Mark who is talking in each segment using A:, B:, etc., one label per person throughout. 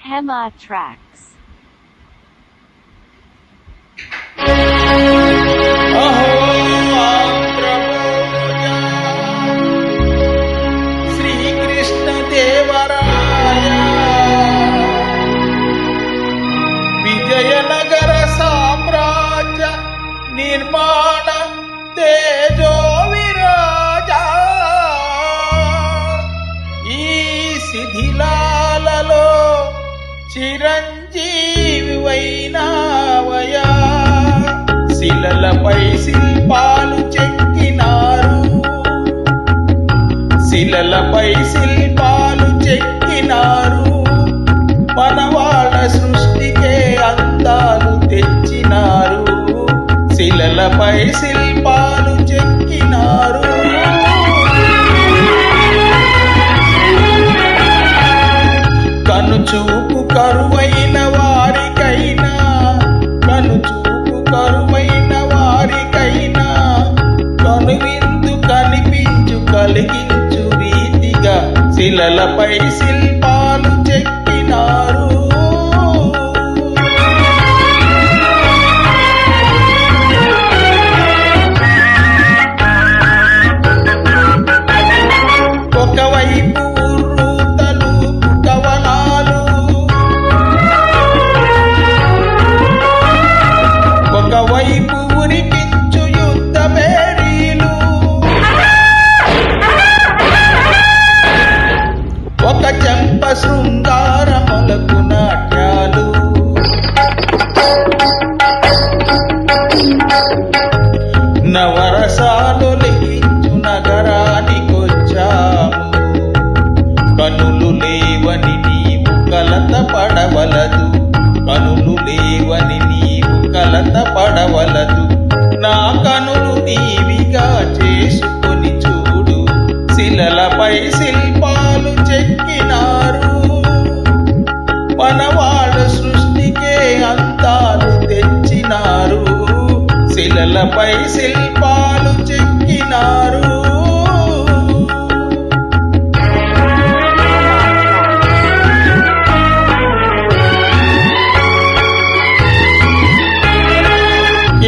A: Hema Tracks.
B: Srikrishna Devaraya Vijayanagara సామ్రాజ్య నిర్మాణ తేజో విరాజ ఈ శిథిలాలలో చిరంజీవివైనావయా శిలలపై శిల్పాలు చెక్కినారు శిలలపై శిల్పాలు చెక్కినారు మనవాళ్ళ సృష్టికే అందాలు తెచ్చినారు శిలలపై శిల్పాలు చెక్కినారు కనుచూపు కరువైన వారికైనా కనుచూపు కరువైన వారికైనా కనువిందు కనిపించు కలిగించు రీతిగా శిలలపై శిల్పాలు చెక్కినారు ఒకవైపు ఉర్రూతలు కవనాలు ఒకవైపు ఉరికించు యుద్ధ బేరీలు ఒక చెంప శృంగారములకు నాట్యాలు నవరసాలు లిఖించు నగరానికొచ్చాము కనులు లేవని నీవు కలత పడవలదు కనులు లేవని నీవు కలత పడవలదు నా కనులు నీవిగా చేసుకొని చూడు శిలలపై శిల్పాలు చెక్కినారు మనవాళ్ళ సృష్టికే అందాలు తెచ్చినారు శిలలపై శిల్పాలు చెక్కినారు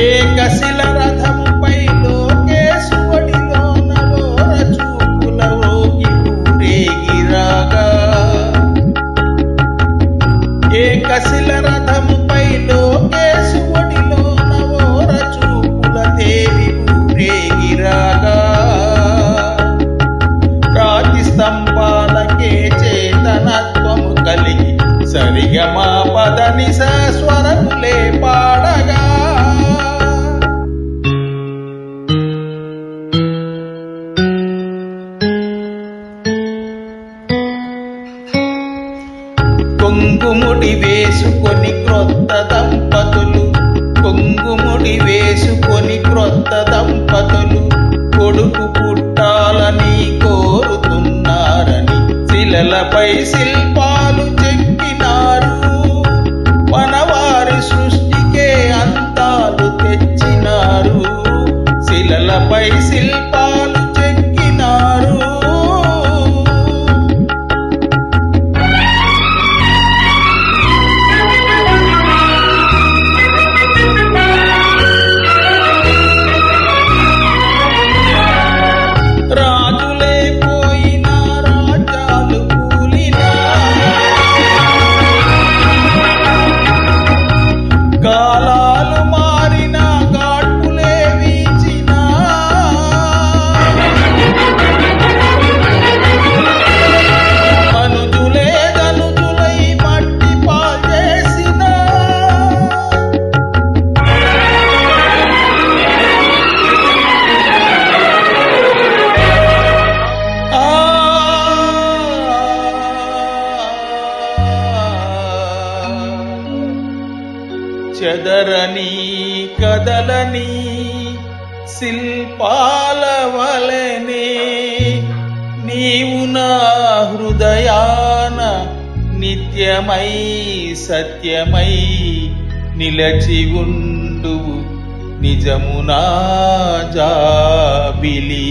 B: ఏకశిల రథముపై లోకేశువడిలో నవోర చూపుల రోగి ఊరేగిరాగా ఏకశిల రథముపై లోకేశువడిలో నవోర చూపుల దేవి ఊరేగిరాగా రాతి స్తంభాలకే చేతనత్వము కలిగి సరిగమా పదని స్వరములే పాడగా కొంగుముడి వేసుకొని క్రొత్త దంపతులు కొంగుముడి వేసుకొని క్రొత్త దంపతులు కొడుకు పుట్టాలని కోరుతున్నారని శిలలపై శిల్పాలు చెక్కినారు మనవారి సృష్టికే అందాలు తెచ్చినారు శిలలపై శిల్పాలు చెక్కినారు రాజులే పోయినా రాజ్యాలు కూలినా కాలాలు మారినా గాడ్పులే వీచినా మనుజులే ధనుజులై మట్టి పాల్చేసినా చెదరని కదలని శిల్పాల వలెనే నీవు నా హృదయాన నిత్యమై సత్యమై నిలచి ఉండు నిజమునా జాబిలి